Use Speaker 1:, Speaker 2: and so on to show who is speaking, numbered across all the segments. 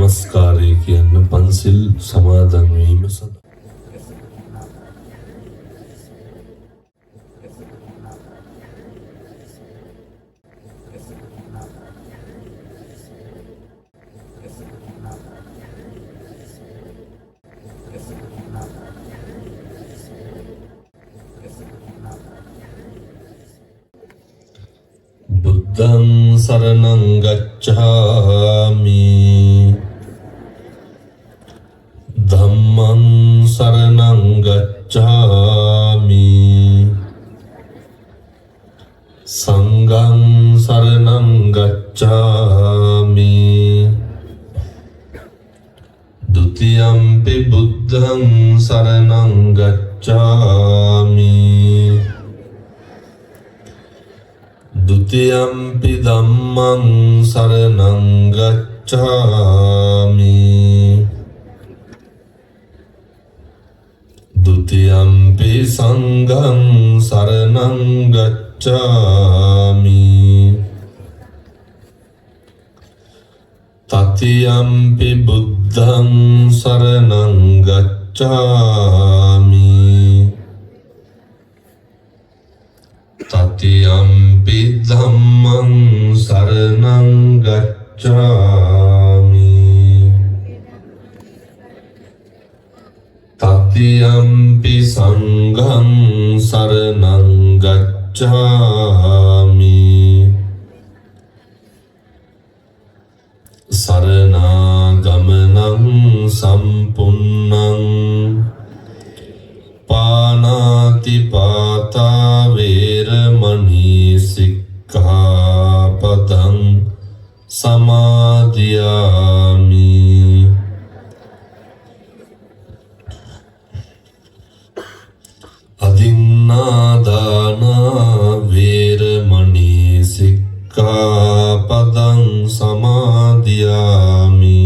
Speaker 1: නමස්කාරය කියන්න පන්සිල් සමාදන් වීම සඳහා. බුද්ධං සරණං ගච්ඡාමි ධම්මං සරණං ගච්ඡාමි සංඝං සරණං ගච්ඡාමි ဒုတိယံ පි බුද්ධං සරණං ගච්ඡාමි द्वितीयंपि धम्मं शरणं गच्छामि द्वितीयंपि संघं शरणं गच्छामि तृतीयंपि बुद्धं शरणं गच्छामि तृतीयंपि धम्मं शरणं गच्छामि तृतीयंपि संघं शरणं गच्छामि शरणागमनं सम्पूर्णं पानातिपाता वेरमणि सिक्खापदं समादियामि अदिन्नादाना वेरमणि सिक्खापदं समादियामि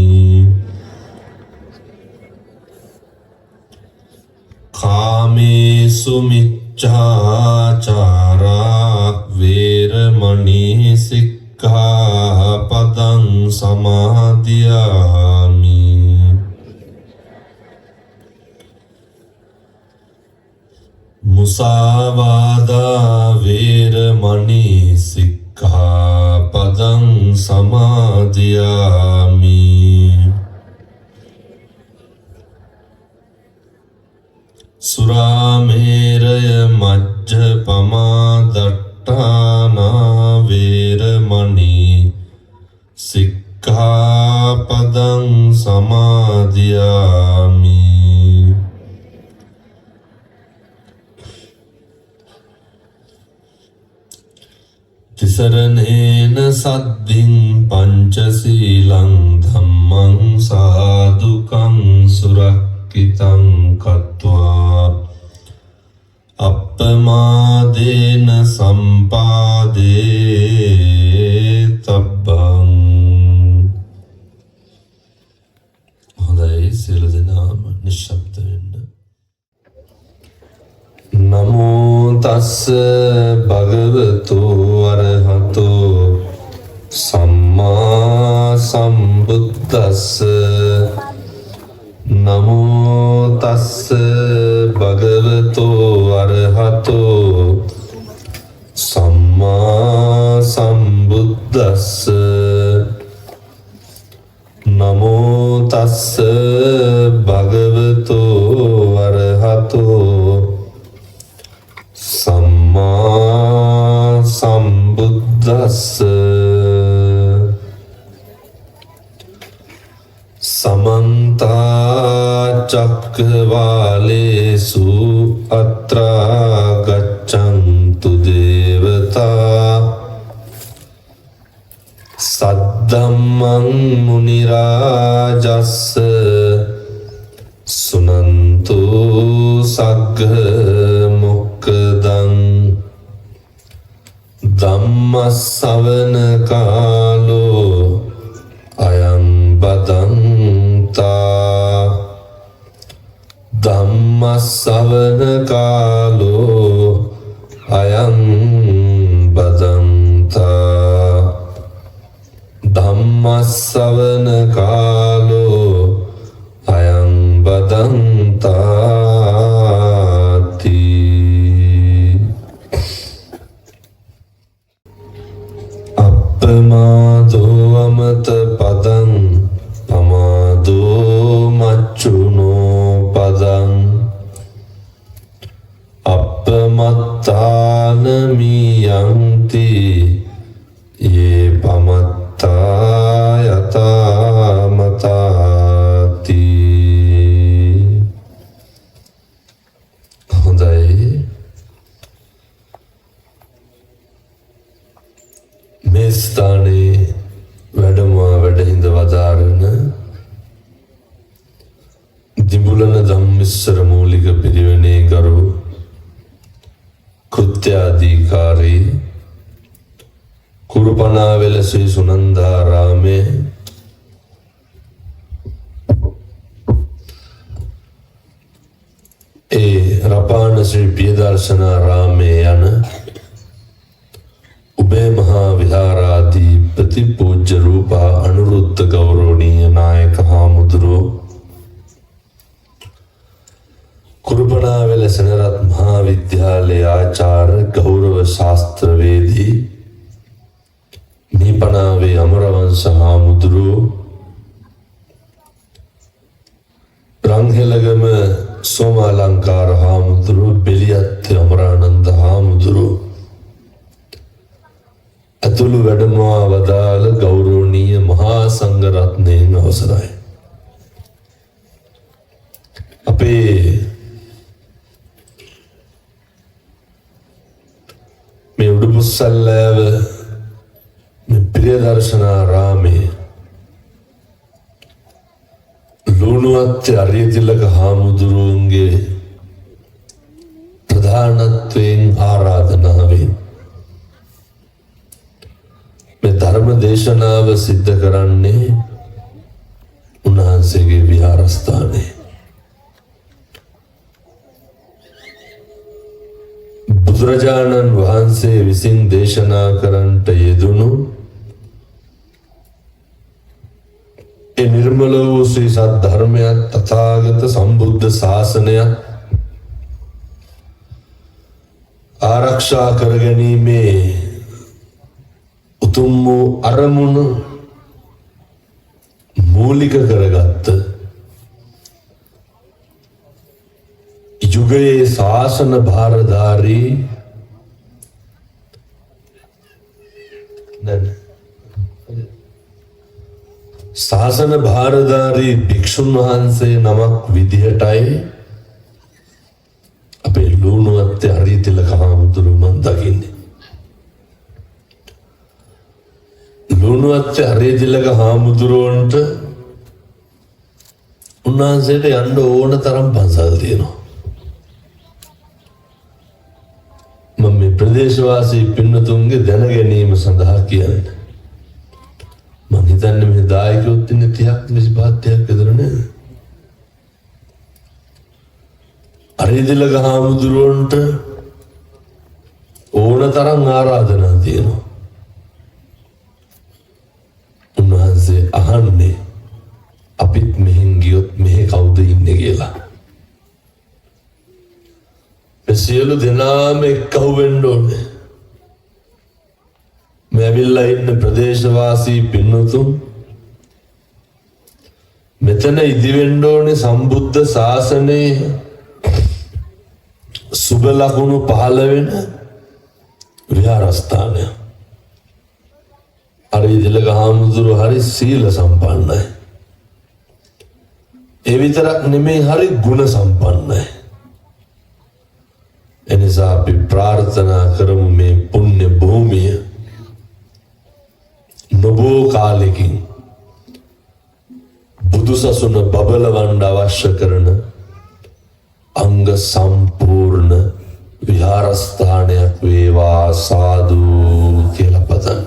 Speaker 1: कामेषु मिच्छाचारा वेरमणि सिक्खापदं समादियामि मुसावादा वेरमणि सिक्खापदं समादियामि सुरामेरय मज्जपमा दट्टाना वेरमणि सिक्खापदं समादियामि तिसरणेन सद्धिं पंचशीलं धम्मं साधुकं सुरक्षितं कत्वा අප්පමාදේන සම්පාදේතබ්බං. හොඳයි, සියලු දෙනාම නිශ්ශබ්ද වෙන්න. නමෝ තස්ස භගවතු අරහතෝ සම්මා සම්බුද්දස්ස. නමෝ තස්ස භගවතෝ අරහතෝ සම්මා සම්බුද්දස්ස. නමෝ තස්ස භගවතෝ අරහතෝ සම්මා සම්බුද්දස්ස. समन्ता चक्रवालेषु अत्रा गच्छन्तु देवता सद्धम्मं मुनिराजस्स सुनन्तु सग्ग मुक्कदं ධම්මස්සවන කාලෝ අයං බදන්තා. ධම්මස්සවන කාලෝ අයං බදන්තා. ධම්මස්සවන කාලෝ බුලන ධම්මිස්සර මූලික පිරිවෙනේ ගරු කෘත්‍යාධිකාරී කුරුපනාවෙල ශ්‍රී සුනන්දාරාමේ රපාන ශ්‍රී පියදර්ශනාරාමේ යන උභය මහා විහාරාධිපති පූජ්‍ය රූපා අනුරුද්ධ ගෞරවනීය නායක හාමුදුරුවෝ කුරුපනාවෙල සෙනරත් මහා විද්‍යාලයේ ආචාර්ය ගෞරව ශාස්ත්‍රවේදී නිපනාවේ අමරවංශ හාමුදුරුවෝ රංහෙලගම සෝමාලංකාර හාමුදුරුවෝ බෙලියත්ති අමරානන්ද හාමුදුරුවෝ ඇතුළු වැඩමවා වදාළ ගෞරවනීය මහා සංඝරත්නයන් අවසරයි. අපේ මේ උඩුපුස්සල්ලෑව මේ ප්‍රියදර්ශනාරාමේ ලුණුවත්තේ අරියතිලක හාමුදුරුවන්ගේ ප්‍රධානත්වයෙන් ආරාධනාවෙන් මේ ධර්ම දේශනාව සිද්ධ කරන්නේ උන්වහන්සේගේ විහාරස්ථානයේ. බුදුරජාණන් වහන්සේ විසින් දේශනා කරන්නට යෙදුණු ඒ නිර්මල වූ ශ්‍රී සද්ධර්මයත් තථාගත සම්බුද්ධ ශාසනයත් ආරක්ෂා කර ගැනීමේ උතුම් වූ අරමුණ මූලික කරගත්ත යුගයේ ශාසන භාරධාරී ශාසන භාරධාරී භික්ෂුන් වහන්සේ නමක් විදිහටයි අපේ ලුණුවත්තේ අරියතිලක හාමුදුරුවෝ මන් දකින්නේ. ලුණුවත්තේ අරියතිලක හාමුදුරුවන්ට උන්වහන්සේට යන්න ඕන තරම් පන්සල් තියෙනවා. මම මේ ප්‍රදේශවාසී පින්නතුන්ගේ දැන ගැනීම සඳහා කියන්නේ. මම හිතන්නේ මේ දායකයොත් ඉන්නේ 30ක් 25ක් විතර නේද? අරියතිලක හාමුදුරුවන්ට ඕන තරම් ආරාධනා තියෙනවා. උන්වහන්සේ අහන්නේ අපිත් මෙහෙන් ගියොත් මෙහෙ කවුද ඉන්නේ කියලා. සියලු දෙනාම එක්කහු වෙන්න ඕනේ. මේ ඇවිල්ලා ඉන්න ප්‍රදේශවාසී පින්නතුන් මෙතන ඉදිවෙන්න ඕනේ සම්බුද්ධ ශාසනයේ සුබ ලකුණු පහළ වෙන විහාරස්ථානය. අරියතිලක හාමුදුරුවෝ හරි සීල සම්පන්නයි. ඒ විතරක් නෙමෙයි හරි ගුණ සම්පන්නයි. එනිසා අපි ප්‍රාර්ථනා කරමු මේ පුණ්‍ය භූමිය නොබෝ කාලෙකින් බුදු සසුන බබලවන්න අවශ්‍ය කරන අංග සම්පූර්ණ විහාරස්ථානයක් වේවා සාදු කියලා පතන්න.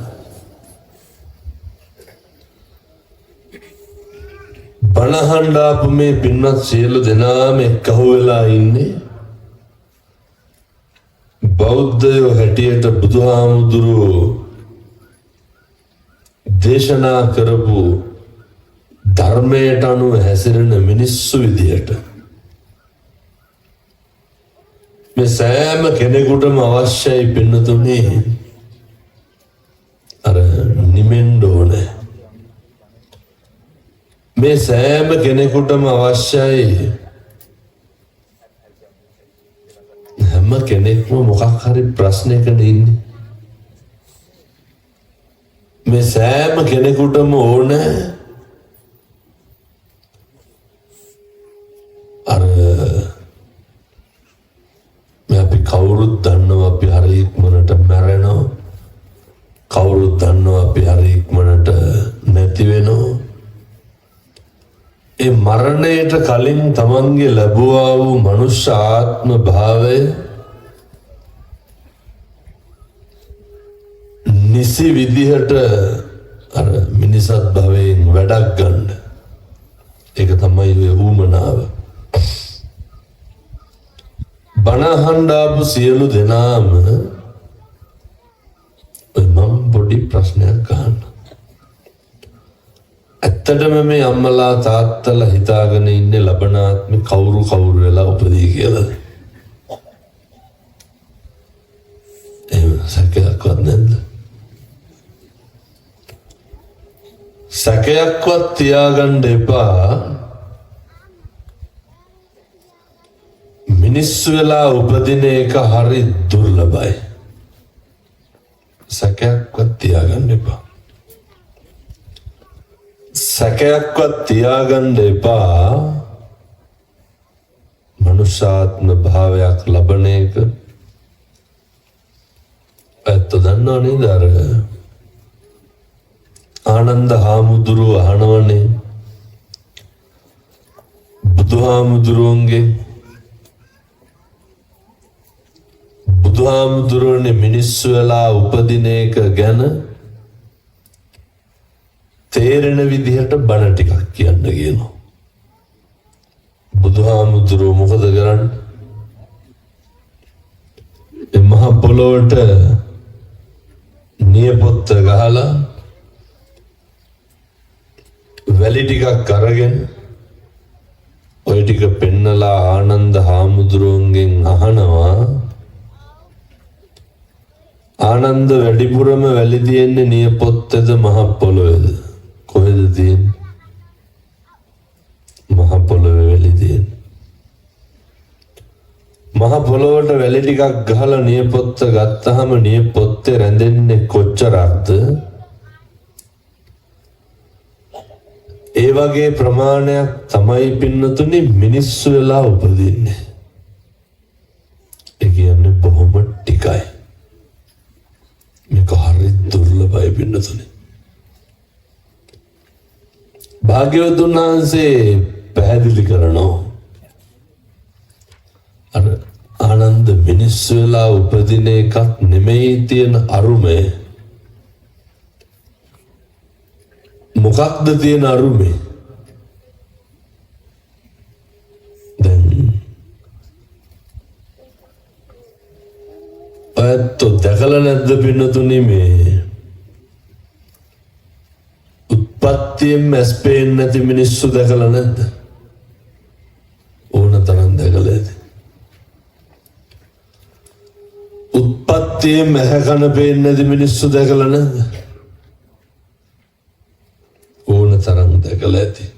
Speaker 1: බණහඬ ආපු මේ පින්වත් සියලු දෙනාම එක්කහු වෙලා ඉන්නේ බෞද්ධයෝ හැටියට බුදුහාමුදුරුවෝ දේශනා කරපු ධර්මයට අනුව හැසිරෙන මිනිස්සු විදියට. මේ සෑම කෙනෙකුටම අවශ්‍යයි පින්නතුනේ අර නිමෙන්න ඕනේ. මේ සෑම කෙනෙකුටම අවශ්‍යයි හැම කෙනෙක්ම මොකක් හරි ප්‍රශ්නයකට ඉන්නේ. මේ සෑම කෙනෙකුටම ඕන අර මේ අපි කවුරුත් දන්නවා අපි හරි ඉක්මනට මැරෙනවා. කවුරුත් දන්නවා අපි හරි ඉක්මනට නැති වෙනවා. ඒ මරණයට කලින් තමන්ගේ ලැබුවා වූ මනුෂ්‍ය ආත්ම භාවය නිසි විදිහට අර මිනිසත් භවයෙන් වැඩක් ගන්න. ඒක තමයි ඔය ඌමනාව. බණ අහන්න ආපු සියලු දෙනාම ඔය මම පොඩි ප්‍රශ්නයක් අහන්න. ඇත්තටම මේ අම්මලා තාත්තලා හිතාගෙන ඉන්නේ ලබන ආත්මේ කවුරු වෙලා උපදී කියලාද? එහෙම සැකයක්වත් නැද්ද? සැකයක්වත් තියාගන්න එපා. මිනිස්සු වෙලා උපදින එක හරි දුර්ලභයි. සැකයක්වත් තියාගන්න එපා. සැකයක්වත් තියාගන්න එපා. මනුෂ්‍යාත්ම භාවයක් ලබන එක ඇත්ත දන්නව නේද? අර ආනන්ද හාමුදුරුව අහනවනේ බුදුහාමුදුරුවනේ මිනිස්සු වෙලා උපදින එක ගැන තේරෙන විදිහට බණ ටිකක් කියන්න කියනවා. බුදුහාමුදුරුව මොකද කරන්නේ? මේ මහ පොළොවට නියපොත්ත ගහලා වැලි ටිකක් අරගෙන ඔය ටික පෙන්නලා ආනන්ද හාමුදුරුවන්ගෙන් අහනවා, ආනන්ද වැඩිපුරම වැලි තියෙන්නේ නියපොත්තේද මහ පොළොවේද? කොහෙද තියෙන්නේ? මහ පොළොවේ වැලි තියෙන්නේ. මහ පොළොවට වැලි ටිකක් ගහලා නියපොත්ත ගත්තාම නියපොත්තේ රැඳෙන්නේ කොච්චරක්ද? ඒ වගේ ප්‍රමාණයක් තමයි පින්නතුනි මිනිස්සු වෙලා උපදින්නේ. ඒ කියන්නේ බොහොම ටිකයි. මේක හරි දුර්ලභයි පින්නතුනි. භාග්‍යවතුන් වහන්සේ පැහැදිලි කරනවා අර ආනන්ද මිනිස්සු වෙලා උපදින එකක් නෙමෙයි තියෙන අරුමය. මොකක්ද තියෙන අරුමේ? දැන් ඔයත් දැකලා නැද්ද පින්නතුනි මේ උත්පත්තියෙන් මැස් පේන්නේ නැති මිනිස්සු දැකලා නැද්ද? ඕන තරම් දැකලා ඇති. උත්පත්තියෙන් මැහැ කන පේන්නේ නැති මිනිස්සු දැකලා නැද්ද? ඕන තරම් දැකලා ඇති.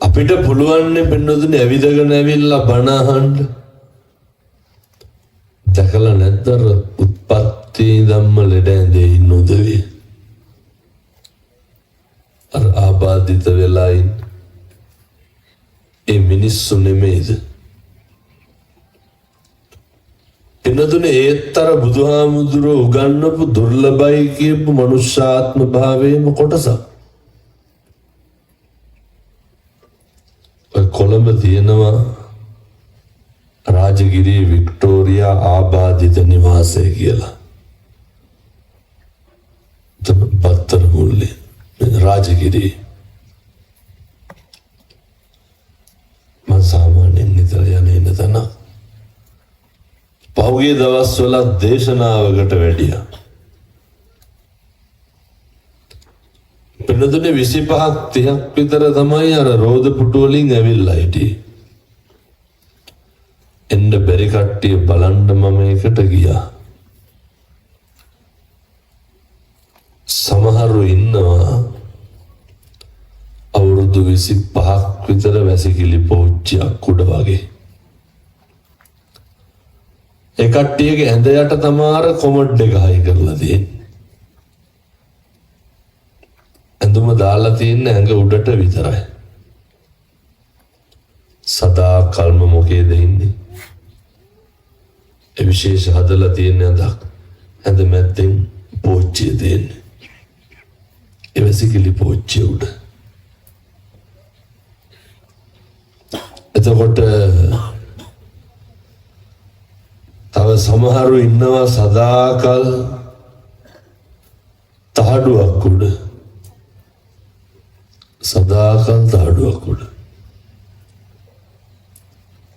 Speaker 1: අපිට පුළුවන් පින්නතුනි ඇවිදගෙන ඇවිල්ලා බණ අහන්න. දැකලා නැද්ද උත්පත්ති ධම්ම ලෙඩ ඇඳේ ඉන්න උදවිය? අර ආබාධිත වෙලා ඉන්න ඒ මිනිස්සු නෙමෙයිද? එනතුනේ ඒත්තර බුදුහාමුදුරුවෝ උගන්වපු දුර්ලභයි කියපු මනුෂ්‍යාත්ම භාවයේම කොටසක්. ඔය කොළඹ තියෙනවා රාජගිරියේ වික්ටෝරියා ආබාධිත නිවාසය කියලා. බත්තර මුල්ලේ රාජගිරියේ මම සාමාන්‍යයෙන් නිතර යන්නේ නැතන පහුගිය දවස්වල දේශනාවකට වැඩියා. පින්නතුනේ 25ක් 30ක් විතර තමයි අර රෝද පුටු වලින් ඇවිල්ලා හිටියේ. එන්න බැරි කට්ටිය බලන්න මම එකට ගියා. සමහරු ඉන්නවා අවුරුදු 25ක් විතර වැසිකිලි පෝච්චියක් උඩ වගේ. ඒ කට්ටියගේ ඇඳ යට තමාර කොමඩ් එක හයි කරලා තියෙන්නේ. ඇඳුම දාලා තියෙන ඇඟ උඩට විතරයි. සදා කල්ම මොකේද ඉන්නේ? ඒ විශේෂ හදලා තියෙන ඇඳ මැද්දෙන් පෝච්චිය තියෙන්නේ. ඒ වැසිකිලි පෝච්චිය උඩ. එතකොට තව සමහරු ඉන්නවා සදාකල් තහඩුවක් උඩ. සදාකල් තහඩුවක් උඩ.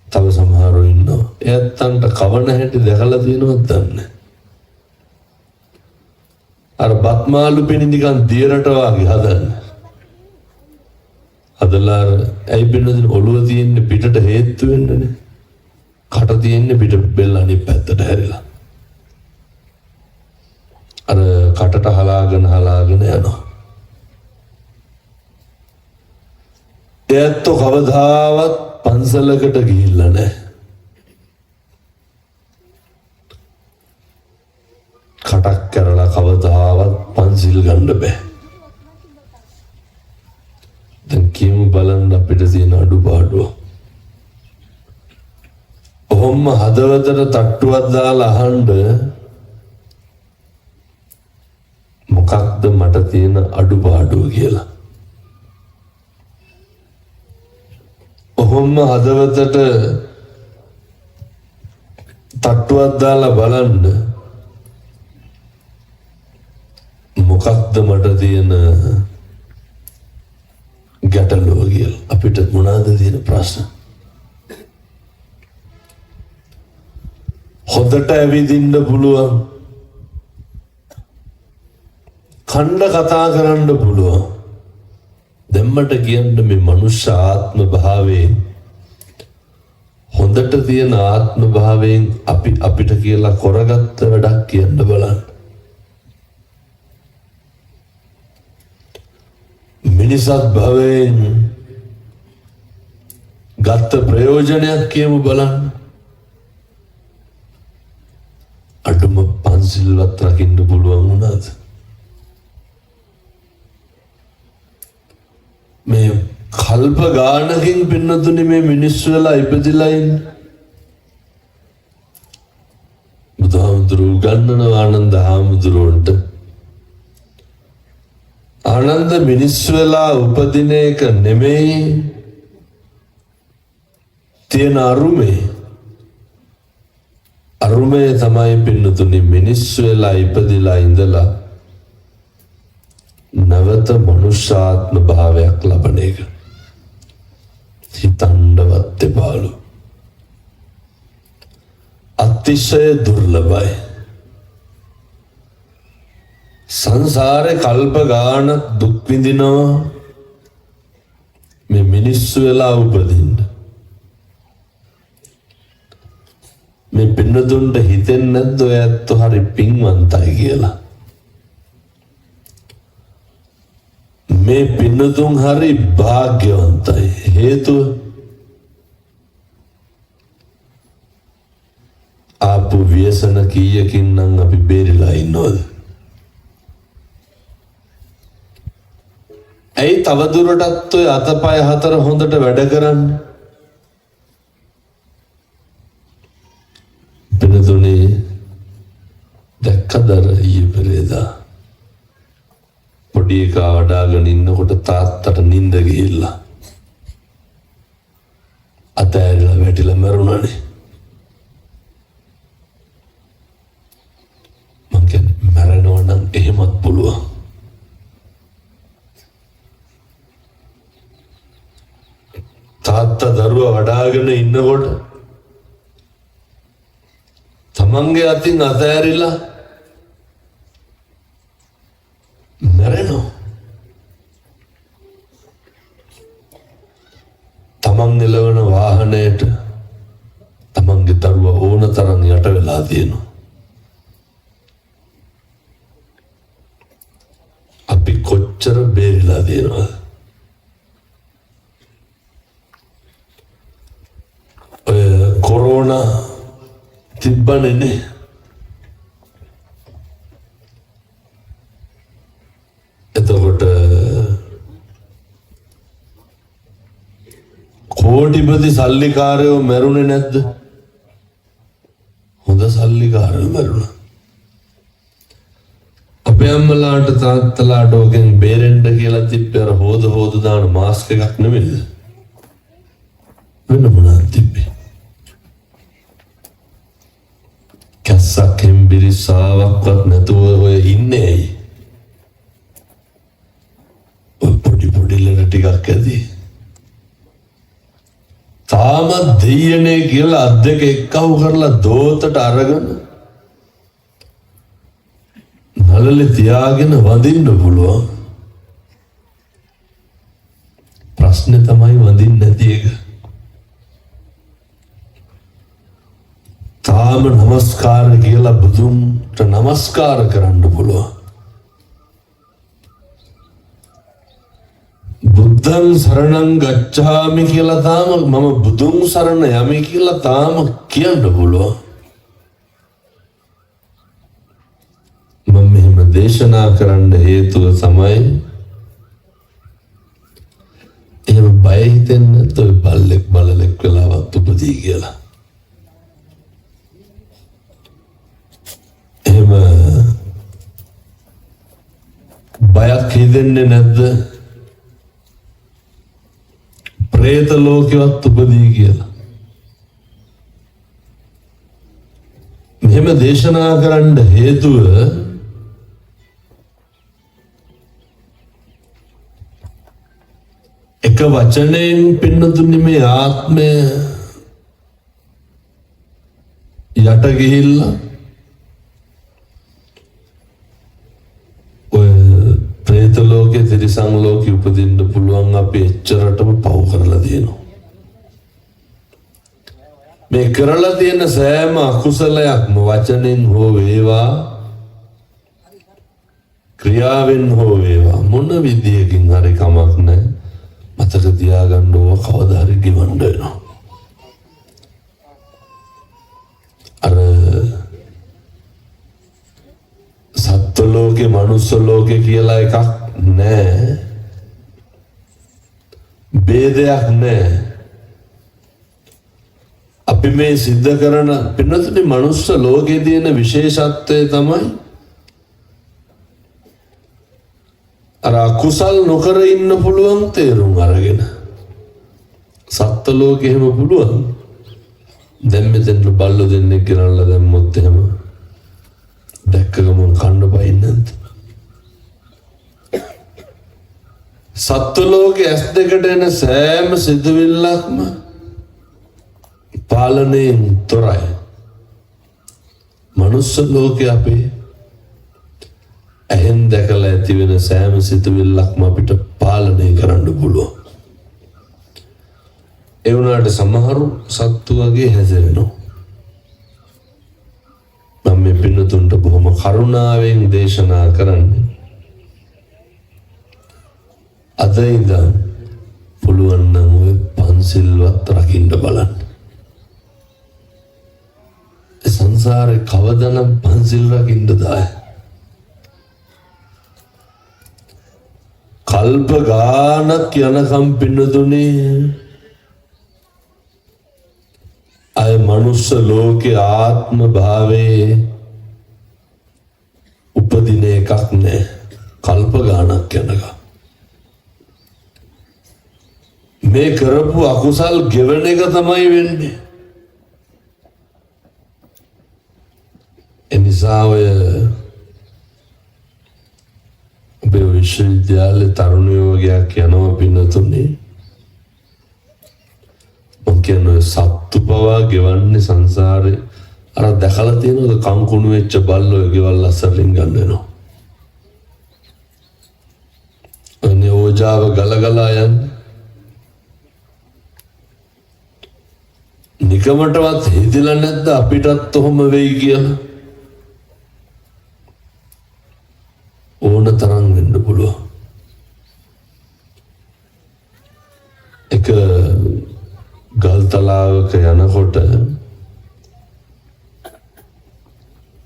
Speaker 1: තව සමහරු ඉන්නවා එයත්න්ට කවන හැටි දැකලා තියෙනවද දන්නේ. අර බත්මාලු පිණිදිකන් දියරට වාගේ හදන්න. හදලා ඇයි පින්නදින ඔළුව තියෙන්නේ පිටට හේතු වෙන්නනේ. කට තියෙන්නේ පිට බෙල්ල අනිත් පැත්තට හැරිලා. අර කටට හලාගෙන යනවා. එයත් කවදාවත් පන්සලකට ගිහිල්ලා නැහැ. කටක් කරලා කවදාවත් පන්සිල් ගන්න බෑ. දැන් කියමු බලන්න අපිට තියෙන අඩුපාඩුව. ඔහොම හදවතට තට්ටුවක් දාලා අහන්න මොකක්ද මට තියෙන අඩුපාඩුව කියලා. ඔහොම හදවතට තට්ටුවක් දාලා බලන්න මොකක්ද මට තියෙන ගැටලුව කියලා. අපිට මොනවාද තියෙන ප්‍රශ්න? හොඳට ඇවිදින්න පුළුවන්, කණ්ඩ කතා කරන්න පුළුවන්. දෙම්මට කියන්න මේ මනුෂ්‍ය ආත්ම භාවයෙන් හොඳට තියෙන ආත්ම භාවයෙන් අපිට කියලා කරගත්ත වැඩක් කියන්න බලන්න. මිනිසත් භවයෙන් ගත්ත ප්‍රයෝජනයක් කියමු බලන්න. අඩුම පන්සිල්වත් රකින්න පුළුවන් වුණාද? මේ කල්ප ගානකින් පින්නතුනි මේ මිනිස්සු වෙලා ඉපදිලා ඉන්නේ. බුදුහාමුදුරුවෝ උගන්වනවා ආනන්ද හාමුදුරුවන්ට ආනන්ද මිනිස්සු වෙලා උපදින එක නෙමෙයි තියෙන අරුමේ තමයි පින්නතුනි මිනිස්සු වෙලා ඉපදිලා ඉඳලා නවත මනුෂ්‍යාත්ම භාවයක් ලබන එක. හිතන්නවත් එපාලු. අතිශය දුර්ලභයි. සංසාරේ කල්ප ගානක් දුක් විඳිනවා මේ මිනිස්සු වෙලා උපදින්න. මේ පින්නතුන්ට හිතෙන්නේ නැද්ද ඔය ඇත්ත හරි පින්වන්තයි කියලා? මේ පින්නතුන් හරි භාග්‍යවන්තයි. හේතුව ආපු ව්‍යසන කීයකින් නම් අපි බේරිලා ඉන්නවද? ඇයි තවදුරටත් ඔය අතපය හතර හොඳට වැඩ කරන්නේ? පින්නතුනේ දැක්කද ඊයේ පෙරේදා පොඩි එකා වඩාගෙන ඉන්නකොට තාත්තට නිින්ද ගිහිල්ලා අතෑරිලා වැටිලා මැරුණානේ. මං කියන්නේ මැරෙනවා නම් එහෙමත් පුළුවන්. තාත්තා දරුවා වඩාගෙන ඉන්නකොට තමන්ගේ අතින් අතෑරිලා මැරෙනවා. තමන් එළවන වාහනයට තමන්ගේ දරුවා ඕන තරම් යට වෙලා තියෙනවා. අපි කොච්චර බේරිලා තියෙනවද? ඔය කොරෝනා තිබ්බනේ. එතකොට කෝටිපති සල්ලිකාරයෝ මැරුණේ නැද්ද? හොඳ සල්ලිකාරයෝ මැරුණා. අපේ අම්මලාට තාත්තලාට ඕකෙන් බේරෙන්න කියලා තිබ්බේ අර හොද දාන මාස්ක් එකක් නෙමෙයිද? වෙන මොනවද තිබ්බේ? කැස්සක් හෙම්බිරිස්සාවක්වත් නැතුව ඔය ඉන්නේ ඇයි? ඔය පොඩි ලෙඩ ටිකක් ඇති. තාම දෙයනේ කියලා අත් දෙක එක්කව කරලා දෝතට අරගෙන නළලේ තියාගෙන වඳින්න පුළුවන්. ප්‍රශ්නේ තමයි වඳින්න නැති එක. තාම නමස්කාර කියලා බුදුන්ට නමස්කාර කරන්න පුළුවන්. බුද්ධං සරණං ගච්ඡාමි කියලා තාම මම බුදුන් සරණ යමි කියලා තාම කියන්න පුළුවන්. මම මෙහෙම දේශනා කරන්න හේතුව තමයි එහෙම බය හිතෙන්නේ නැත්නම් බල්ලෙක් බලලෙක් වෙලාවත් උපදී කියලා. එහෙම බයක් හිතෙන්නේ නැද්ද? ප්‍රේත ලෝකෙවත් උපදී කියලා. මෙහෙම දේශනා කරන්න හේතුව එක වචනයෙන් පින්නතුනි මේ ආත්මය යට ගිහිල්ලා ඔය ප්‍රේත ලෝකේ තිරිසන් ලෝකෙ උපදින්න පුළුවන් අපි එච්චරටම පව් කරලා තියෙනවා. මේ කරලා තියෙන සෑම අකුසලයක්ම වචනෙන් හෝ වේවා ක්‍රියාවෙන් හෝ වේවා මොන විදියකින් හරි කමක් නැහැ. මතක තියාගන්න ඕවා කවදා හරි ගෙවන්න වෙනවා. අර සත්ත්ව ලෝකේ මනුස්ස ලෝකේ කියලා එකක් නැහැ. ભેදයක් නැහැ. අපි මේ සිද්ධ කරන පින්නතුනි මනුස්ස ලෝකයේ තියෙන විශේෂත්වය තමයි අර අකුසල් නොකර ඉන්න පුළුවන් තේරුම් අරගෙන. සත්ත්ව ලෝකෙ එහෙම පුළුවන්. දැන් මෙතෙන් බල්ලෝ දෙන්නෙක් ගෙනල්ලා දැම්මොත් එහෙම දැක්ක ගමන් කන්න බයින්නේ නැද්ද? සත්ත්ව ලෝකෙ ඇස් දෙකට එන සෑම සිදුවිල්ලක්ම පාලනයෙන් තොරයි. මනුස්ස ලෝකෙ අපේ ඇහෙන් දැකලා ඇති වෙන සෑම සිතුවිල්ලක්ම අපිට පාලනය කරන්න පුළුවන්. ඒ වුණාට සමහරු සත්තු වගේ හැසිරෙනවා. මම මේ පින්නතුන්ට බොහොම කරුණාවෙන් දේශනා කරන්නේ. අද ඉඳන් පුළුවන් නම් ඔය පන්සිල්වත් රකින්න බලන්න. සංසාරේ කවදානම් පන්සිල් රකින්නද ආය? කල්ප ගානක් යනකම් පින්නතුනේ අය මනුස්ස ලෝකේ ආත්ම භාවයේ උපදින එකක් නෑ. කල්ප ගානක් යනකම් මේ කරපු අකුසල් ගෙවන එක තමයි වෙන්නේ. එනිසා ඔය අපේ විශ්වවිද්‍යාලේ තරුණයෝ වගේක් යනවා පින්නතුනේ. මම කියන්නේ සත්තු පවා ගෙවන්නේ සංසාරේ අර දැකලා තියෙනවද කංකුණු වෙච්ච බල්ලෝ ගෙවල් අස්සරින් ගන්න වෙනවා. අනේ ඕජාව ගලගලා යන්නේ. නිකමටවත් හිතලා නැද්ද අපිටත් ඔහොම වෙයි කියලා? ඕන තරම් වෙන්න පුළුවන්. එක ගල්තලාවක යනකොට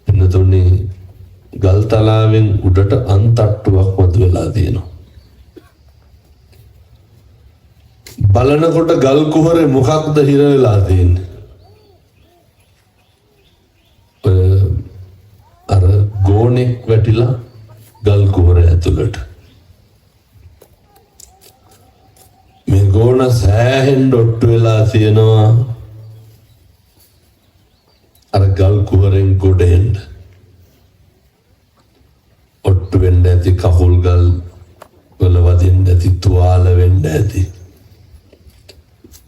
Speaker 1: පින්නතුනේ ගල්තලාවෙන් උඩට අන්තට්ටුවක් මතුවලා තියෙනවා. බලනකොට ගල් කුහරේ මොකක්ද හිර වෙලා තියෙන්නේ? අර ගෝණෙක් වැටිලා ගල් කුහරය ඇතුළට. මේ ගෝණ සෑහෙන් ඩොට්ටු වෙලා තියෙනවා අර ගල් කුහරෙන් ගොඩ එන්න. ඔට්ටු වෙන්න ඇති, කකුල් ගල් වල වදින්න ඇති, තුවාල වෙන්න ඇති,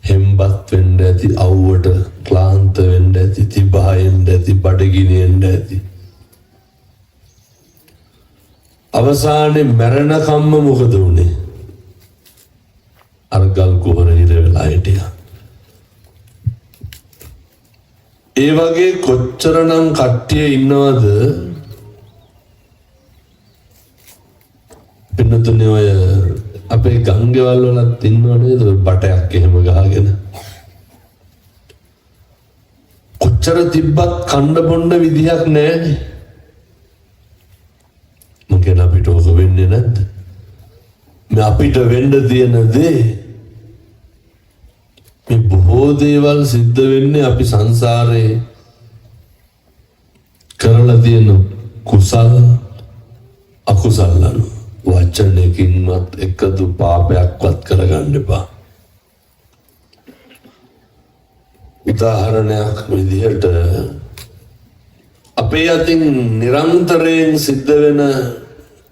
Speaker 1: හෙම්බත් වෙන්න ඇති, අවුවට ක්ලාන්ත වෙන්න ඇති, තිබහෙන්න ඇති, බඩගිනින්න ඇති. අවසානයේ මරණකම්ම මොකද වුනේ? අර ගල් කුහර හිර වෙලා හිටියා. ඒ වගේ කොච්චරනම් කට්ටිය ඉන්නවද? පින්නතුනේ ඔය අපේ ගංගේවල් වලත් ඉන්නව නේද බටයක් එහෙම ගහගෙන. කොච්චර තිබ්බත් කණ්ඩ බොණ්ඩ විදියක් නැහැනේ. මොකද අපිට ඔක වෙන්නේ නැද්ද? මේ අපිට වෙන්න තියෙන දේ මේ බොහෝ දේවල් සිද්ධ වෙන්නේ අපි සංසාරේ කරලා තියෙන කුසල අකුසල අනුව. වචනකින්වත් එකදු පාපයක්වත් කරගන්න එපා. උදාහරණයක් විදිහට අපේ අතින් නිරන්තරයෙන් සිද්ධ වෙන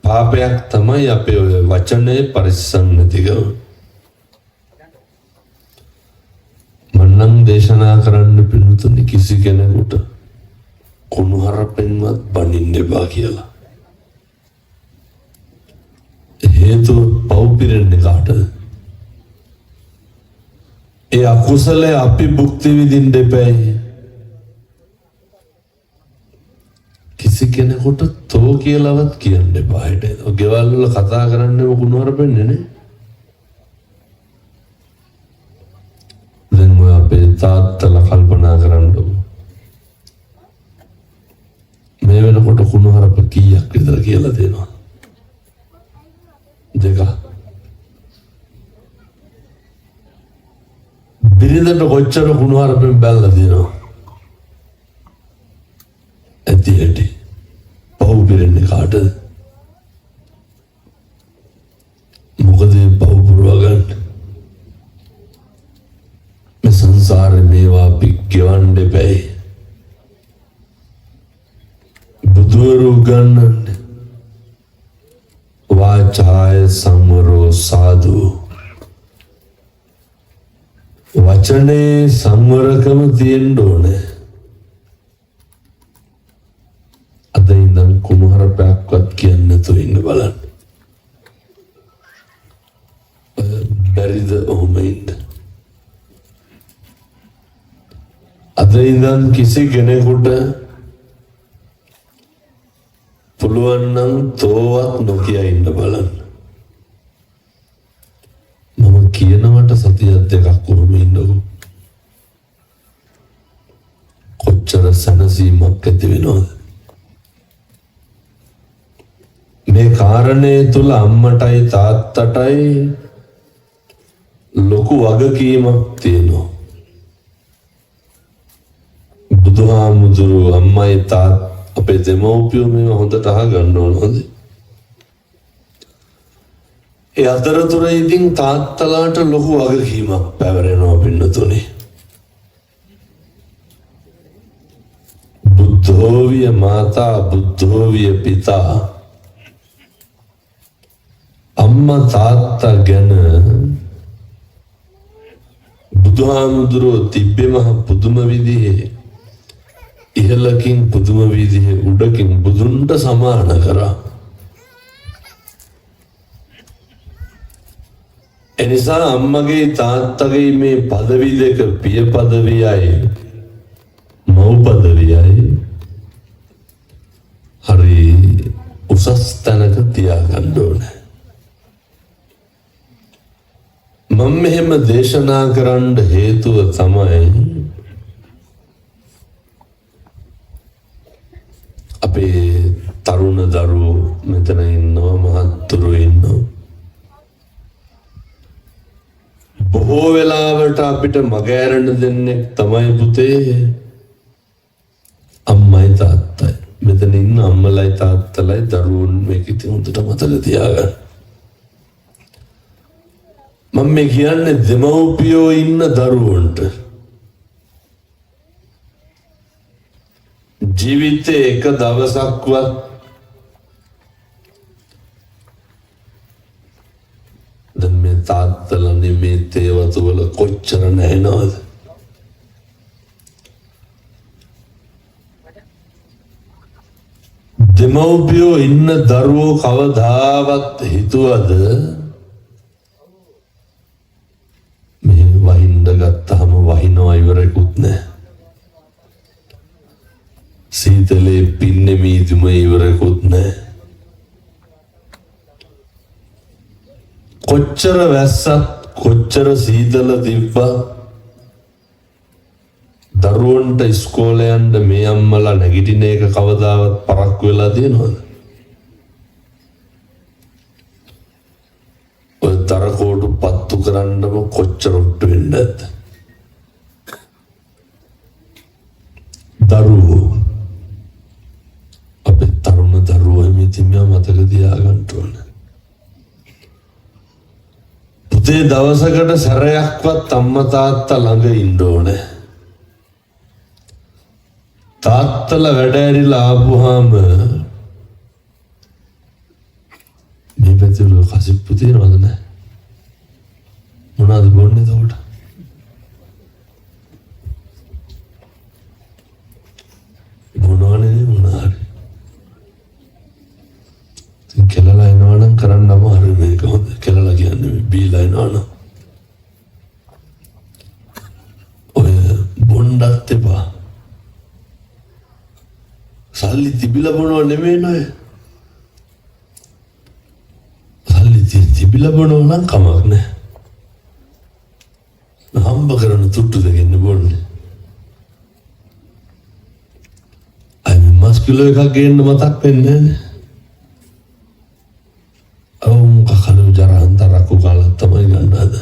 Speaker 1: පාපයක් තමයි අපේ ඔය වචනේ පරිස්සම් නැතිකම. මන්නම් දේශනා කරන්න පිළිතුරු කිසි කෙනෙකුට කුණුහරුපෙන්වත් බනින්න එපා කියලා. හේතු පව් පිරෙන්නේ කාටද? ඒ අකුසලයේ අපි භුක්ති විඳින්න එපායි. කිසි කෙනෙකුට තෝ කියලාවත් කියන්න එපා. හිටේ ගෙවල් වල කතා කරන්නේ කුණුහරුපෙන්නේ නේ. දැන් ඔය අපේ තාත්තලා කල්පනා කරන්නකො. මේ වෙනකොට කුණුහරුප කීයක් විතර කියලා දෙනවා? දෙක. බිරිඳට කොච්චර කුණුහරුපෙන් බැලලා දෙනවා? ඇති ඇති. පව් පිරෙන්නේ කාටද? මොකද පව් පුරවා ගන්න? මේ සංසාරේ මේවා අපි ගෙවන්න බෑ. බුදුරු ගන්නන්නේ वाचाय संवरो साधु. वचने संवरकम තියෙන්න ඕනේ. අද ඉඳන් කුණුහරුපයක්වත් කියන්නේ නැතුව ඉන්න බලන්න. බැරිද ඔහොම ඉන්න? අද ඉඳන් කිසි කෙනෙකුට පුළුවන් නම් තෝවත් නොකිය ඉන්න බලන්න. මම කියනවට සතියක් දෙකක් කොහොම ඉන්නකො. කොච්චර සනසීමක් ඇති වෙනවද? මේ කාරණේ තුල අම්මටයි තාත්තටයි ලොකු වගකීමක් තියෙනවා. බුදුහාමුදුරුවෝ අම්මයි තාත්තා අපේ දෙමව්පියෝ මේව හොඳට අහගන්න ඕන. හොඳයි. ඒ අතරතුර ඉතින් තාත්තලාට ලොකු වගකීමක් පැවරෙනවා පින්නතුනේ. බුද්ධෝවිය මාතා බුද්ධෝවිය පිතා. අම්මා තාත්තා ගැන බුදුහාමුදුරුවෝ තිබ්බෙම පුදුම විදිහේ ඉහළකින් පුදුම විදිහේ උඩකින් බුදුන්ට සමාන කරා. එනිසා අම්මගේ තාත්තගේ මේ පදවි දෙක පිය පදවියයි මව් පදවියයි හරි උසස් තැනක තියාගන්න ඕනේ. මම මෙහෙම දේශනා කරන්න හේතුව තමයි අපේ තරුණ දරුවෝ මෙතන ඉන්නවා, මහත්තුරු ඉන්නවා. බොහෝ වෙලාවට අපිට මගහැරෙන්න දෙන්නේ තමයි පුතේ අම්මයි තාත්තයි. මෙතන ඉන්න අම්මලයි තාත්තලයි දරුවෝ මේක ඉතින් හොඳට මතක තියාගන්න. මම මම මේ කියන්නේ දෙමව්පියෝ ඉන්න දරුවන්ට ජීවිතේ එක දවසක්වත් දැන් මේ තාත්තලානේ මේ තේවතු වල කොච්චර නැහෙනවද? දෙමව්පියෝ ඉන්න දරුවෝ කවදාවත් හිතුවද මේ වහින්න ගත්තාම වහිනවා ඉවරකුත් නැහැ. සීතලේ පින්නේ මීදුම ඉවරකුත් නැහැ. කොච්චර වැස්සත් කොච්චර සීතල තිබ්බා දරුවන්ට ඉස්කෝලේ යන්න මේ අම්මලා නැගිටින එක කවදාවත් පරක්කු වෙලා තියෙනවද? ඔය තරකෝටු පත්තු කරන්නම කොච්චර උට්ට වෙන්නේ නැද්ද? දරුවෝ අපේ තරුණ දරුවෝ මේ තිමියා මතක තියාගන්න ඕනේ. පුතේ දවසකට සැරයක්වත් අම්මා තාත්තා ළඟ ඉන්න ඕනේ. තාත්තලා වැඩ ඇරිලා ආපුවාම මේ පැතිවල කසිප්පු තියනවද නැහැ? මොනවද බොන්නේ එතකොට? බොනවනේ මොනාරි. ඉතින් කෙලලා එනවනම් කරන්න අමාරුයි මේක. හොඳ කෙලලා කියන්නේ බීලා එනවනම් ඔය බොන්නත් එපා. සල්ලි තිබිලා බොනව නෙමෙයි නෝ. සල්ලි තිබිලා බොනව නම් කමක් නැහැ. හම්බ කරන තුට්ටු දෙකෙන් බොන්නේ. අයි මස් කිලෝ එකක් ගේන්න මතක් වෙන්නේ නැහැ. අවුම් කකලු ජරහන්තරකු කාලක් තමයි ගන්න හද.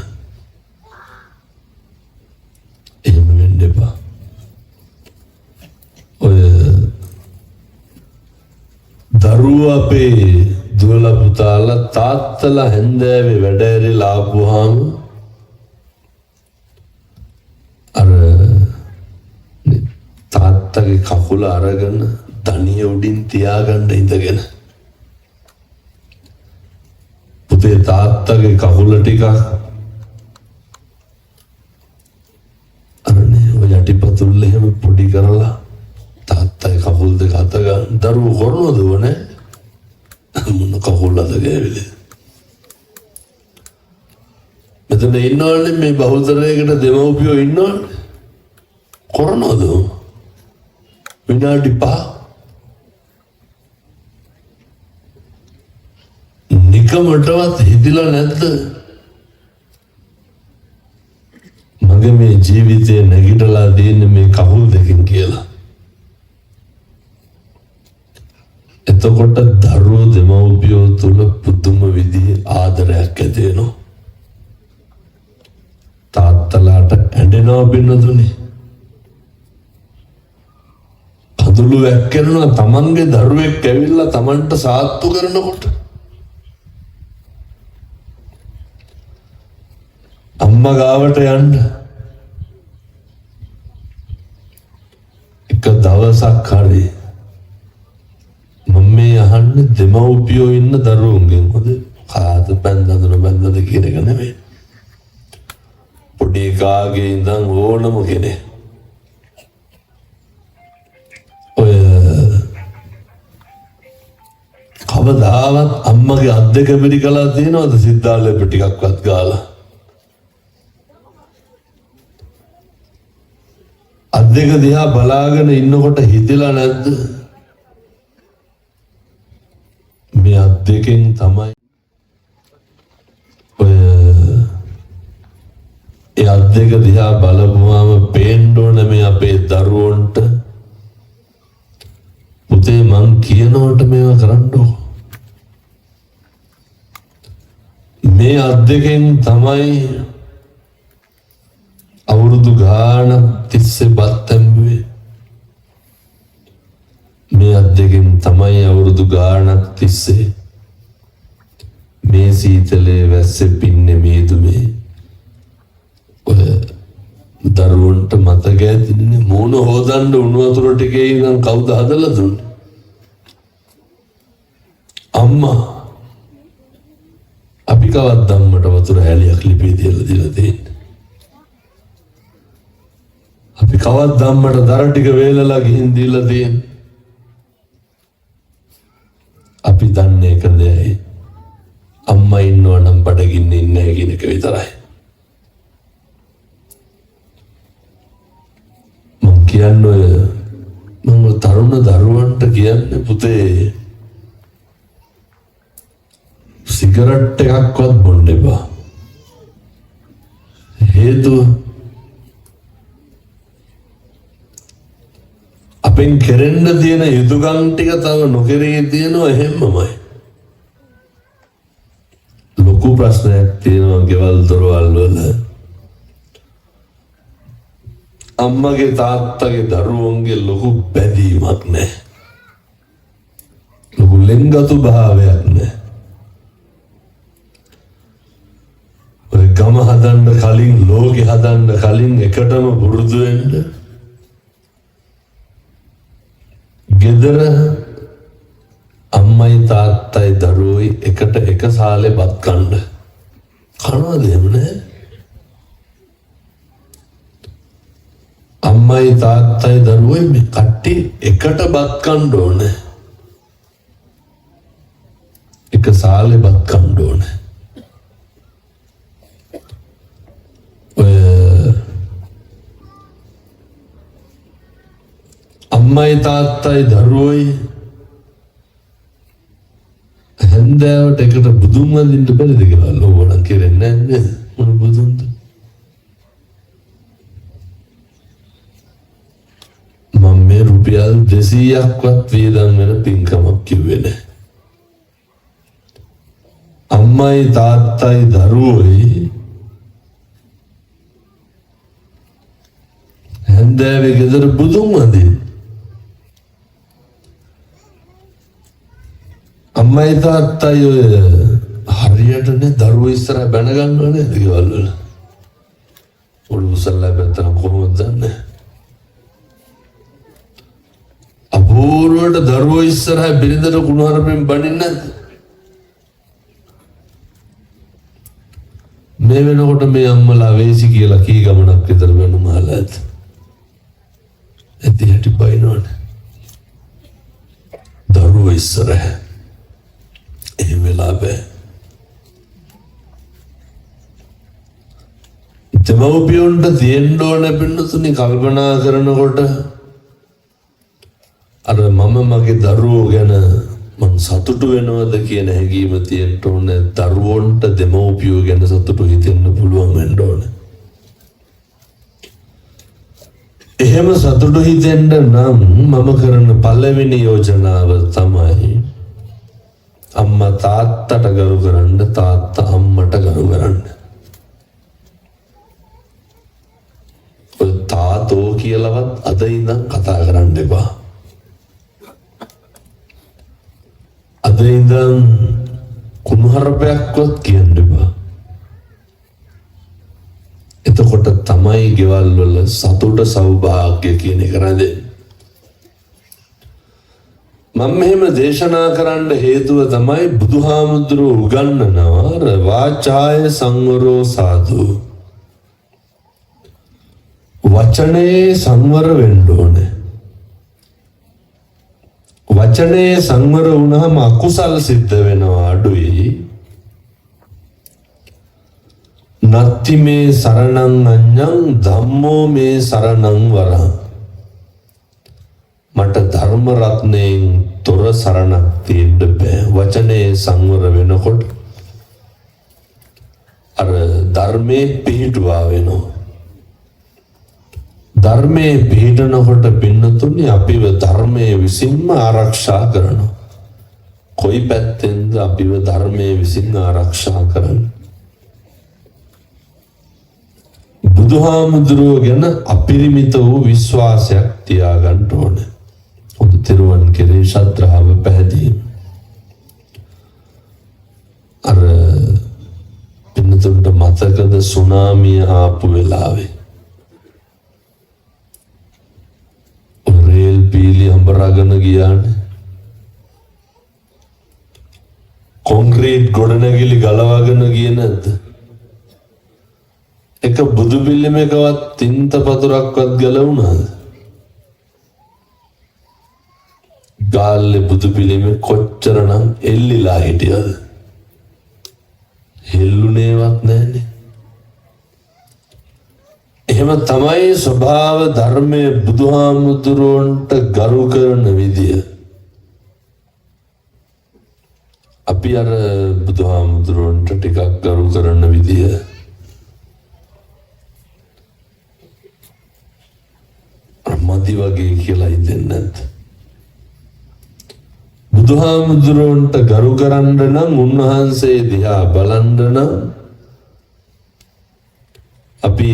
Speaker 1: එහෙම වෙන්න එපා. ඔය දරුවෝ අපේ දුවලා පුතාලා තාත්තලා හැන්දෑවේ වැඩ ඇරිලා ආපුවාම අර තාත්තගේ කකුල අරගෙන ධනිය උඩින් තියාගන්න ඉඳගෙන පුතේ තාත්තගේ කකුල ටිකක් අරනේ ඔය යටිපතුල් එහෙම පොඩි කරලා තාත්තයි කකුල් දෙක අත ගන්න දරුවෝ කරනවද වනේ මොන කකුල් අත ගෑවිලේ මෙතන ඉන්නවනේ මේ බහුතරයකට දෙමව්පියෝ ඉන්නවනේ කරනවද විනාඩි 5 නිකමටවත් හිතිලා නැද්ද මගේ මේ ජීවිතේ නැගිටලා තියෙන්නේ මේ කකුල් දෙකෙන් කියලා? එතකොට දරුවෝ දෙමව්පියෝ තුල පුදුම විදිහේ ආදරයක් ඇති වෙනවා. තාත්තලාට ඇඬෙනවා බින්නදුනේ. කඳුළු වැක්කෙනවා තමන්ගේ දරුවෙක් ඇවිල්ලා තමන්ට සාත්තු කරනකොට. අම්මා ගාවට යන්න එක දවසක් හරි මම මේ අහන්නේ දෙමව්පියෝ ඉන්න දරුවන්ගෙන්. හොඳ කාද බැන්දද කියන එක නෙමෙයි. පොඩි කාගේ ඉඳන් ඕනම කෙනෙක් ඔය කවදාවත් අම්මගේ අත් දෙක පිළිකලා තියෙනවද සිද්ධාලෙප ටිකක්වත් ගාලා? අත් දෙක දිහා බලාගෙන ඉන්නකොට හිතලා නැද්ද මේ අත් දෙකෙන් තමයි ඔය ඒ අත් දෙක දිහා බලපුවාම පේන්න ඕන මේ අපේ දරුවන්ට පුතේ මං කියනකොට මේවා කරන්නකො. මේ අත් දෙකෙන් තමයි අවුරුදු ගානක් තිස්සේ බත් තැඹුවේ. මේ අත් දෙකෙන් තමයි අවුරුදු ගානක් තිස්සේ මේ සීතලේ වැස්සේ පින්නේ මීදුමේ දරුවන්ට මතක ඇතිනේ මූණ හොදන්න උණු වතුර ටිකේ ඉඳන් කවුද හදලා දුන්නේ? අම්මා. අපි කවද්ද අම්මට වතුර හැලියක් ලිපේ තියලා තියෙන්නේ? අපි කවද්ද අම්මට දර ටික වේලලා ගිහින් දීලා තියෙන්නේ? අපි දන්නේ එක දෙයයි. අම්මා ඉන්නවා නම් බඩගින්න ඉන්නේ නැහැ කියන එක විතරයි. මං කියන්නේ මම තරුණ දරුවන්ට කියන්නේ පුතේ සිගරට් එකක්වත් බොන්න එපා. හේතුව අපෙන් කෙරෙන්න තියෙන යුතුයකම් ටික තව නොකරේ තියෙනවා එහෙමමයි. ලොකු ප්‍රශ්නයක් තියෙනවා ගෙවල් දොරවල් වල. අම්මගේ තාත්තගේ දරුවන්ගේ ලොකු බැඳීමක් නැහැ. ලොකු ලෙන්ගතු භාවයක් නැහැ. ඔය ගම හදන්න කලින් ලෝකෙ හදන්න කලින් එකටම පුරුදු වෙන්න. ගෙදර අම්මයි තාත්තයි දරුවෝයි එකට එක සාලේ බත් කන්න. කනවද එහෙම නැහැ? අම්මයි තාත්තයි දරුවෝයි මේ කට්ටිය එකට බත් කන්න ඕනේ. එක සාලේ බත් කන්න ඕනේ. අම්මයි තාත්තයි දරුවෝයි හැන්දෑවට එකට බුදුන් වඳින්න බැරිද කියලා ඕනනම් කෙරෙන්නේ නැහැ මොන බුදුන්ද? මම මේ රුපියල් 200ක්වත් වේදන් වෙන පින්කමක් කිව්වේ නැහැ. අම්මයි තාත්තයි දරුවෝයි හැන්දෑවේ ගෙදර බුදුන් වඳින්න. අම්මයි තාත්තයි ඔය හරියටනේ දරුවෝ ඉස්සරහ බැන ගන්නව නේද ගෙවල් වල? උළුසල්ලා බැත්තන කොහොමද දන්නේ? අපූර්වට දරුවෝ ඉස්සරහ බිරිඳට කුණුහරුපෙන් බණින්නේ නැද්ද? මේ වෙනකොට මේ අම්මලා වේසි කියලා කී ගමනක් විතර වෙනුම අහලා ඇත. එතී හැටි බයිනවනේ. දරුවෝ ඉස්සරහ එහෙම වෙලා බෑ. දෙමව්පියන්ට තියෙන්න ඕනේ පින්නතුනි කල්පනා කරනකොට අර මම මගේ දරුවෝ ගැන මං සතුටු වෙනවද කියන හැඟීම තියෙන්න ඕනේ. දරුවන්ට දෙමව්පියෝ ගැන සතුටු හිතෙන්න පුළුවන් වෙන්න ඕනේ. එහෙම සතුටු හිතෙන්න නම් මම කරන පළවෙනි යෝජනාව තමයි අම්මා තාත්තට ගරු කරන්න, තාත්තා අම්මට ගරු කරන්න. ඔය තාතෝ කියලාවත් අද ඉඳන් කතා කරන්න එපා. අද ඉඳන් කුණුහරුපයක්වත් කියන්න එපා. එතකොට තමයි ගෙවල් වල සතුට සෞභාග්‍ය කියන එක රැඳෙන්නේ. මම මෙහෙම දේශනා කරන්න හේතුව තමයි බුදුහාමුදුරුවෝ උගන්වනවා වාචාය සංවරෝ සාදු. වචනේ සංවර වෙන්න ඕනේ. වචනේ සංවර වුණාම අකුසල් සිද්ධ වෙනවා අඩුයි. නත්ති මේ සරණං අඤ්ඤං ධම්මෝ මේ සරණං වරං. මට ධර්ම රත්නයෙන් තොර සරණක් තියෙන්න බෑ. වචනේ සංවර වෙනකොට අර ධර්මයේ පිහිටුවා වෙනවා. ධර්මයේ පිහිටනකොට පින්නතුනි අපිව ධර්මයේ විසින්ම ආරක්ෂා කරනවා. කොයි පැත්තෙන්ද අපිව ධර්මයේ විසින් ආරක්ෂා කරන්නේ? බුදුහාමුදුරුවෝ ගැන අපරිමිත වූ විශ්වාසයක් තියාගන්න ඕනේ. හොඳ තිරුවන් කෙරේ ශ්‍රද්ධාව පැහැදීම. අර පින්නතුන්ට මතකද සුනාමිය ආපු වෙලාවේ අඹරගෙන ගියානේ. කොන්ක්‍රීට් ගොඩනැගිලි ගලවගෙන ගියේ නැද්ද? එක බුදු පිළිමයකවත් තින්ත පතුරක්වත් ගලවුණාද? ගාල්ලේ බුදු පිළිමේ කොච්චරනම් එල්ලිලා හිටියද? හෙල්ලුනේවත් නැන්නේ. එහෙම තමයි ස්වභාව ධර්මයේ බුදුහාමුදුරුවන්ට ගරු කරන විදිය. අපි අර බුදුහාමුදුරුවන්ට ටිකක් ගරු කරන විදිය මදි වගේ කියලා හිතෙන්නේ නැද්ද? බුදුහාමුදුරුවන්ට ගරු කරන්න නම් උන්වහන්සේ දිහා බලන්න නම් අපි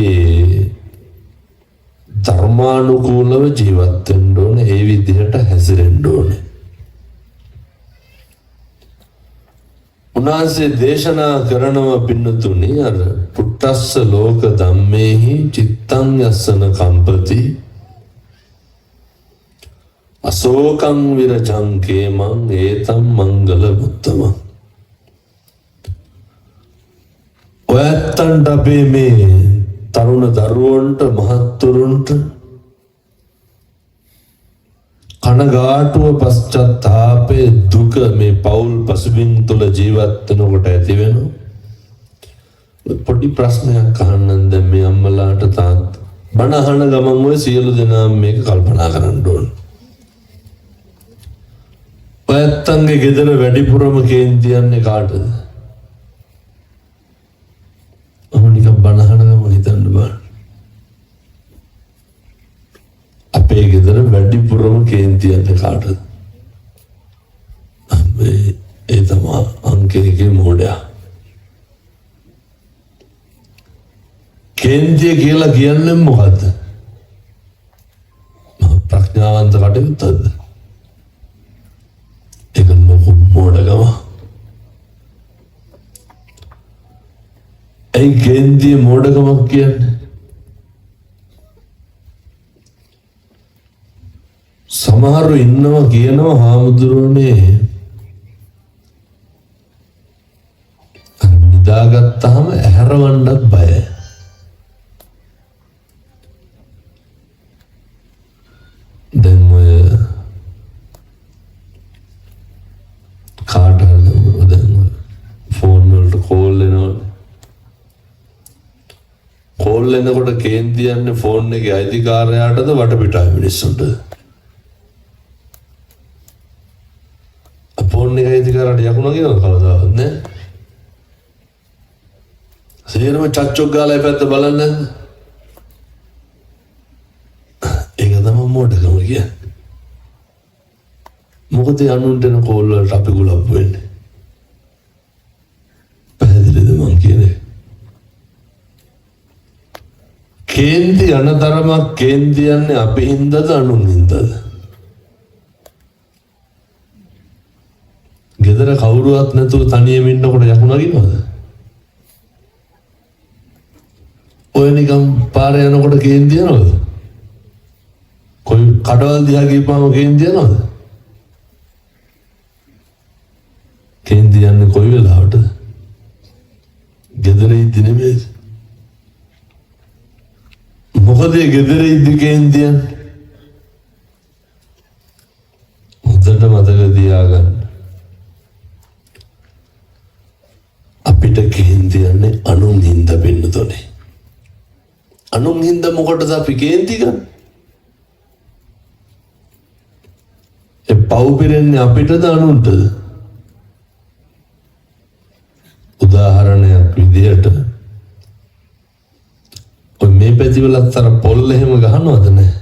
Speaker 1: ධර්මානුකූලව ජීවත් වෙන්න ඕනේ. ඒ විදිහට හැසිරෙන්න ඕනේ. උන්වහන්සේ දේශනා කරනව පින්නතුනි අර පුට්ටස්ස ලෝක ධම්මේහි චිත්තං යස්සන කම්පති අශෝකං විරජං කේමං ඒතම් මංගල මුත්තමං. ඔයත්තන්ට අපේ මේ තරුණ දරුවන්ට මහත්තුරුන්ට කනගාටුව පශ්චාත්තාපේ දුක මේ පෞල් පසුබිම් තුළ ජීවත් වෙනකොට ඇති වෙනවා. පොඩි ප්‍රශ්නයක් අහන්නම් දැන් මේ අම්මලාට තාත්තා බණ අහන ගමන් ඔය සියලු දෙනා මේක කල්පනා කරන්න ඕන. ඔයත්තන්ගේ ගෙදර වැඩිපුරම කේන්තියන්නේ කාටද? නිකන් බණ අහන ගමන් හිතන්න බෑ. අපේ ගෙදර වැඩිපුරම කේන්තියන්නේ කාටද? ඒ තමයි අංකේගේ මෝඩයා. කේන්තිය කියලා කියන්නේ මොකද්ද? ප්‍රඥාවන්ත කටයුත්තක්ද? ඒක මෝඩකම. ඒ කේන්තිය මෝඩකමක් කියන්නේ සමහරු ඉන්නවා කියනවා හාමුදුරුවනේ නිදාගත්තාම ඇහැරවන්නත් බයයි. දැන් ඔය කාට හරි දැන් ෆෝන් වලට කෝල් එනවා. කෝල් එනකොට කේන්ති යන්නේ ෆෝන් එකේ අයිතිකාරයාටද වටපිටාවේ මිනිස්සුන්ටද? ෆෝන් එකේ අයිතිකාරයාට යකුණා කියනවා කවදාවත් නෑ. සේරම චච්චොක් ගාලා පැත්ත බලන්නේ නැද්ද? ඒක තමයි මොඩකම කියන්නේ. මොකද අනුන්ට එන කෝල් වලට අපි ගුලප් වෙන්නේ. පැහැදිලිද මං කියන්නේ? කේන්ති අනතරමක් කේන්ති යන්නේ අපි හින්දාද අනුන් හින්දාද? ගෙදර කවුරුවත් නැතුව තනියම ඉන්නකොට යකුණා කියනවද? ඔය නිකම් පාරේ යනකොට කේන්ති යනවද? කොයි කඩවල් දිහා ගිහපුවම කේන්ති යනවද? කේන්ති යන්නේ කොයි වෙලාවටද? ගෙදර ඉඳි නෙමෙයි. මොකද ගෙදර ඉඳි කේන්ති යන්නේ? හොඳට මතක තියාගන්න. අපිට කේන්ති යන්නේ අනුන් හින්දා වෙන්නතොනේ. අනුන් හින්දා මොකටද අපි කේන්ති ගන්නේ? ඒ පව් පිරෙන්නේ අපිටද අනුන්ටද? උදාහරණයක් විදියට ඔය මේ පැතිවලත් අර පොල් එහෙම ගහනවද නැහැ?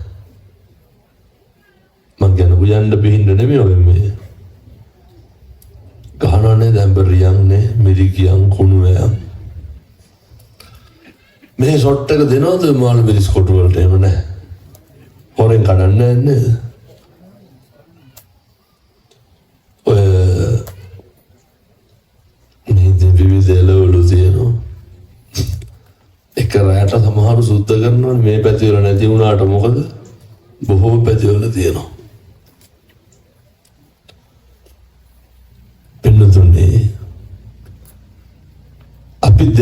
Speaker 1: මං කියන බුයන්න බිහින්න නෙමෙයි ඔය මේ ගහනවනේ දැන් බරියන්නේ මිරිකියන් කුණුවයන් මේ ෂොට් එක දෙනවද මාළු මිරිස් කොටු වලට? එහෙම නැහැ. හොරෙන් කඩන්නේ නැහැ නේද? ඔය මේ විවිධ එළවලු තියෙනවා. එක රැයට සමහරු සුද්ධ කරනවා මේ පැතිවල නැති වුණාට මොකද? බොහෝ පැතිවල තියෙනවා.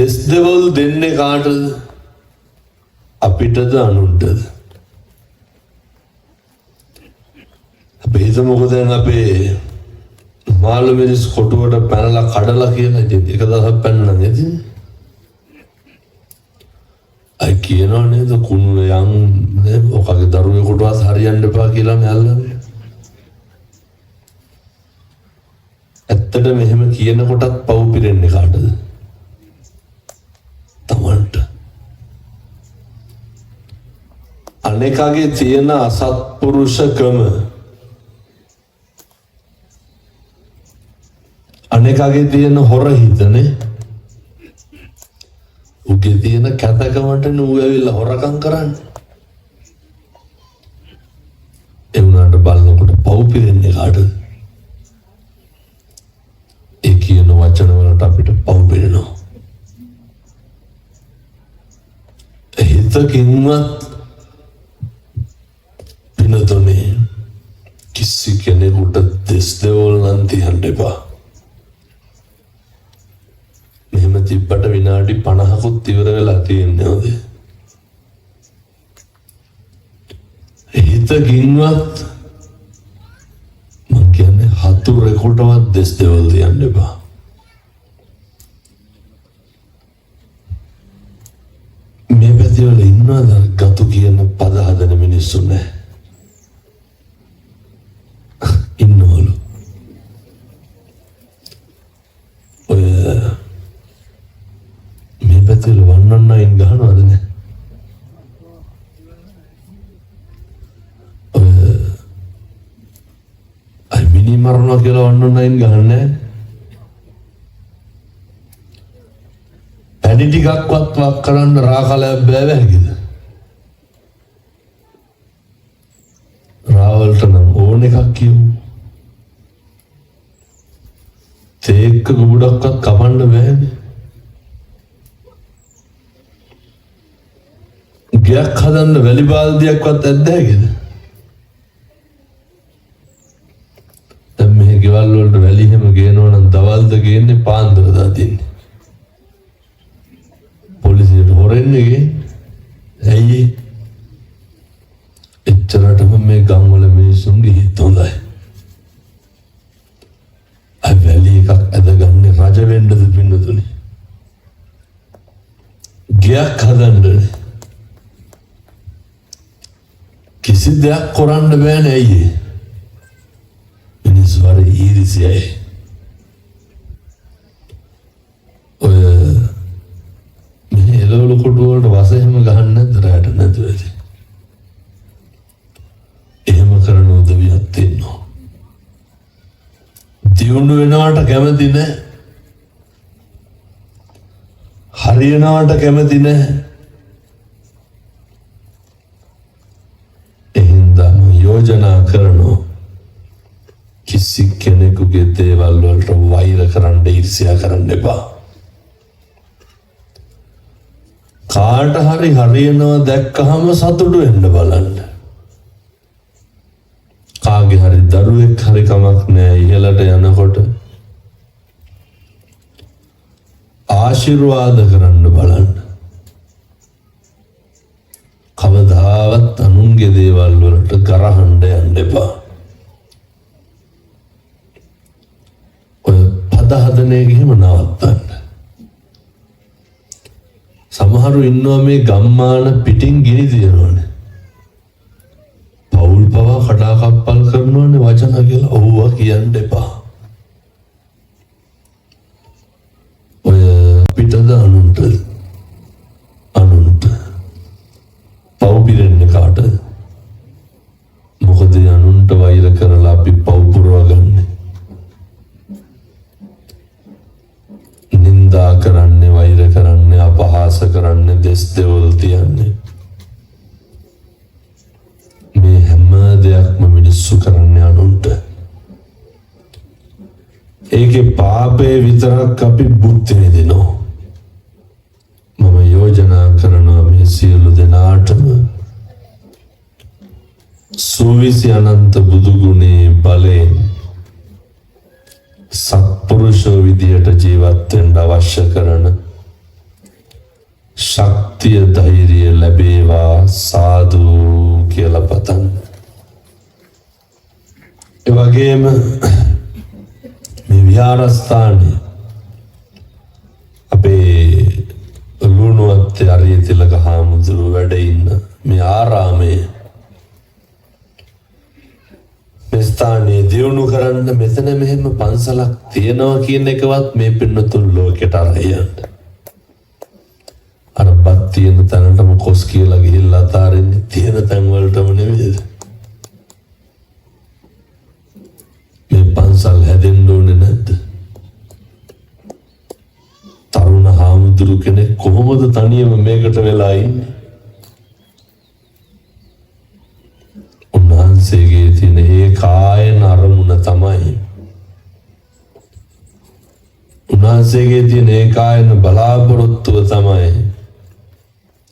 Speaker 1: දෙස් දෙවල් දෙන්නේ කාටද? අපිටද අනුන්ටද? අපි හිතමුකෝ දැන් අපේ මාළු මිරිස් කොටුවට පැනලා කඩලා කියලා ඉතින් එක දවසක් පැනලා නේද? අය කියනවා නේද කුණු යන් නේ ඔකගේ දරුවේ කොටුවත් හරියන්න එපා කියලා නේ අල්ලන්නේ. ඇත්තට මෙහෙම කියනකොටත් පව් පිරෙන්නේ කාටද? තමන්ට. අනේකගේ තියෙන අසත්පුරුෂකම අනේකගේ තියෙන හොර හිතනේ උගේ තියෙන කැතකමට නුඹ ඇවිල්ලා හොරකම් කරන්නේ. ඒ වුණාට බලනකොට පව් පිරෙන්නේ කාටද? ඒ කියන වචන වලට අපිට පව් පිරෙනවා. හිතකින්වත් පිනතුනේ කිසි කෙනෙකුට දෙස් දෙවල් නම් තියන්න එපා. මෙහෙම තිබ්බට විනාඩි 50කුත් ඉවර වෙලා තියෙන්නේ නේද? හිතකින්වත් මං කියන්නේ හතුරෙකුටවත් දෙස් දෙවල් තියන්න එපා. මේ පැතිවල ඉන්නවද ගතු කියන පද හදන මිනිස්සු නැහැ? ඉන්නවලු. ඔය මේ පැතිවල 119 ගහනවද නැහැ? ඔය මිනි මරනවා කියලා 119 ගහන්නේ නැහැ. පැණි ටිකක්වත් වක් කරන්න රාකලයක් බෑ වැහිද? රාවල්ට නම් ඕන එකක් කියමු. තේක්ක ගුඩක්වත් කපන්න බෑනේ. ගයක් හදන්න වැලි බාල්දියක්වත් ඇද්ද හැකිද? දැන් මේ ගෙවල් වලට වැලි හැම ගේනවා නම් දවල්ද ගේන්නේ පාන්දරද අදින්නේ? පොලිසියට හොරෙන්නේ ගේන්නේ. ඇයි? එච්චරටම මේ ගම්වල මිනිස්සුන්ගේ හිත හොඳයි. අය වැලි එකක් ඇදගන්නේ රජ වෙන්නද පින්නතුනේ? ගයක් හදන්නනේ. කිසි දෙයක් කරන්න බෑනේ ඇයි? මිනිස්සු හරි ඊරිසියයි. ඔය මේ එළවලු කොටු වලට වස එහෙම ගහන්න නැද්ද රැට නැතුව ඇති? එහෙම කරන උදවියක් තියෙනවා. දියුණු වෙනවට කැමති නැහැ. හරියනවට කැමති නැහැ. එහෙනම් යෝජනා කරනවා කිසි කෙනෙකුගේ දේවල් වලට වෛර කරන්න ඊර්ෂ්‍යා කරන්න එපා. කාට හරි හරියනවා දැක්කහම සතුටු වෙන්න බලන්න. කාගේ හරි දරුවෙක් හරි කමක් නෑ ඉහළට යනකොට ආශිර්වාද කරන්න බලන්න. කවදාවත් අනුන්ගේ දේවල් වලට ගරහන්න යන්න එපා. ඔය පද හදන එක එහෙම නවත්තන්න. සමහරු ඉන්නවා මේ ගම්මාන පිටින් ගිනි තියනවනේ. පවුල් පවා කඩාකප්පල් කරනවනේ වචන කියලා. ඔව්වා කියන්න එපා. ඔය පිටද අනුන්ට පව් පිරෙන්නේ කාටද? මොකද අනුන්ට වෛර කරලා අපි පව් පුරවගන්නේ. නින්දා කරන්නේ, වෛර කරන්නේ, අපහාස කරන්නේ, දෙස් දෙවල් තියන්නේ. මේ හැම දෙයක්ම මිනිස්සු කරන්නේ අනුන්ට. ඒකේ පාපේ විතරක් අපි බුද්ධ විඳිනවා. මම යෝජනා කරනවා මේ සියලු දෙනාටම සුවිසි අනන්ත බුදු ගුණේ බලයෙන් සත්පුරුෂ විදියට ජීවත් වෙන්න අවශ්‍ය කරන ශක්තිය ධෛර්යය ලැබේවා සාදු කියලා පතන්. ඒ වගේම මේ විහාරස්ථානයේ අපේ ලුණුවත්තේ අරිය තිලක හාමුදුරුව වැඩ ඉන්න මේ ආරාමයේ මේ ස්ථානයේ දියුණු කරන්න මෙතන මෙහෙම පන්සලක් තියෙනවා කියන එකවත් මේ පින්නතුන් ලෝකෙට අරයන්න. අර බත් තියෙන තැනටම කොස් කියලා ගිහිල්ලා අතාරින්නේ තියෙන තැන් වලටම නෙවෙයිද? මේ පන්සල් හැදෙන්න ඕනේ නැද්ද? තරුණ හාමුදුරු කෙනෙක් කොහොමද තනියම මේකට වෙලා ඉන්නේ? උන්වහන්සේගේ තියෙන ඒ කායන අරමුණ තමයි, උන්වහන්සේගේ තියෙන ඒ කායන බලාපොරොත්තුව තමයි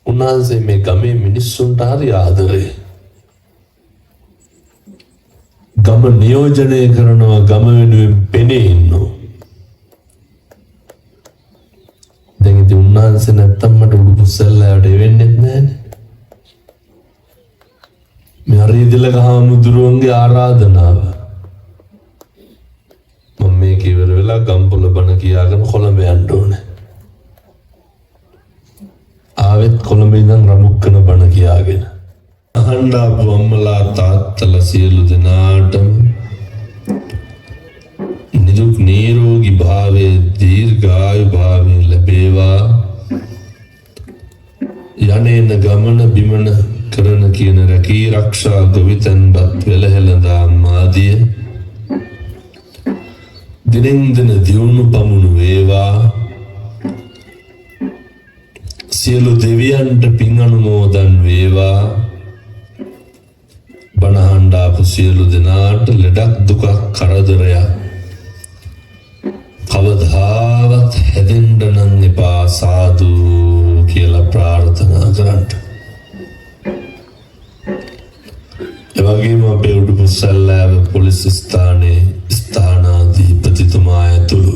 Speaker 1: උන්වහන්සේ මේ ගමේ මිනිස්සුන්ට හරි ආදරේ. ගම නියෝජනය කරනවා, ගම වෙනුවෙන් පෙනී ඉන්නවා. දැන් ඉතින් උන්වහන්සේ නැත්තම් මට උඩුපුස්සල්ලාට වෙන්නේ නැහැනේ. මේ අරියදිලක හාමුදුරුවන්ගේ ආරාධනාව මම මේක ඉවර වෙලා ගම්පොළ බණ කියාගෙන කොළඹ යන්න ඕනේ. ආවෙත් කොළඹ ඉඳන් රමුක්කන බණ කියාගෙන අහන්න ආපු අම්මලා තාත්තලා සියලු දෙනාටම නිදුක් නිරෝගී භාවයේ දීර්ඝායු භාවයේ ලැබේවා. යන්නේන ගමන බිමන කරන කියන රැකී ආරක්ෂා ගොවිතැන්පත් වෙලහෙළඳා ආදිය දිනෙන් දින දියුණු පමුණු වේවා. සියලු දෙවියන්ට පින් අනුමෝදන් වේවා. බණහඬ ආපු සියලු දෙනාට ලෙඩක් දුකක් කරදරයක් කවදාවත් හැදෙන්න නම් එපා සාදු කියලා ප්‍රාර්ථනා කරන්න. ඒ වගේම අපේ උඩුපුස්සල්ලාව පොලිස් ස්ථානයේ ස්ථානාධිපතිතුමා ඇතුළු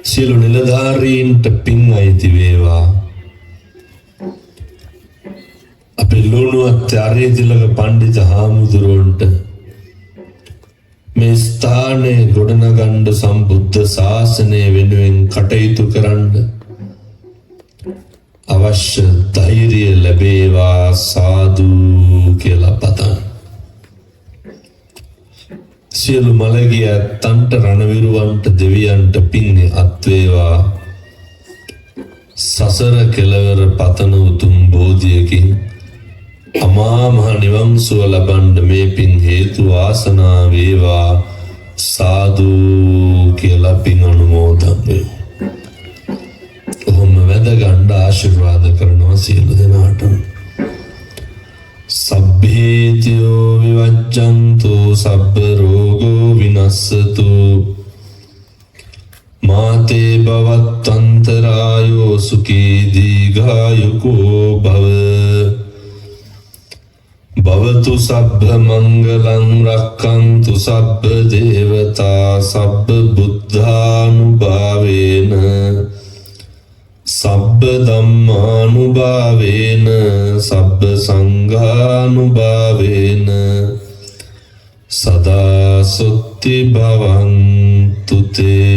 Speaker 1: සියලු නිලධාරීන්ට පින් අයිති වේවා. අපේ ලුණුවත්තේ අරියදිලක පණ්ඩිත හාමුදුරුවන්ට මේ ස්ථානයේ ගොඩනගන්න සම්බුද්ධ ශාසනය වෙනුවෙන් කටයුතු කරන්න අවශ්‍ය ධෛර්යය ලැබේවා සාදු කියලා පතන්. සියලු මළගිය ඇත්තන්ට රණවිරුවන්ට දෙවියන්ට පින් අත් වේවා. සසර කෙලවර පතන උතුම් බෝධියකින් අමා මහ නිවන් සුව ලබන්න මේ පින් හේතු වාසනා වේවා සාදු කියලා පින් අනුමෝදන් වේවා. ඔහොම වැද ගන්න ආශිර්වාද කරනවා සියලු දෙනාට. සබ්බේතියෝ විවච්ඡන්තු සබ්බ රෝගෝ විනස්සතු මාතේ භවත්තන්තරායෝ සුඛී දීඝායුකෝ භව භවතු සබ්බ මංගලං රක්ඛන්තු සබ්බ දේවතා සබ්බ බුද්ධානුභාවේන සබ්බ ධම්මානුභාවේන සබ්බ සංඝානුභාවේන සදා සොත්ති භවන්තු තේ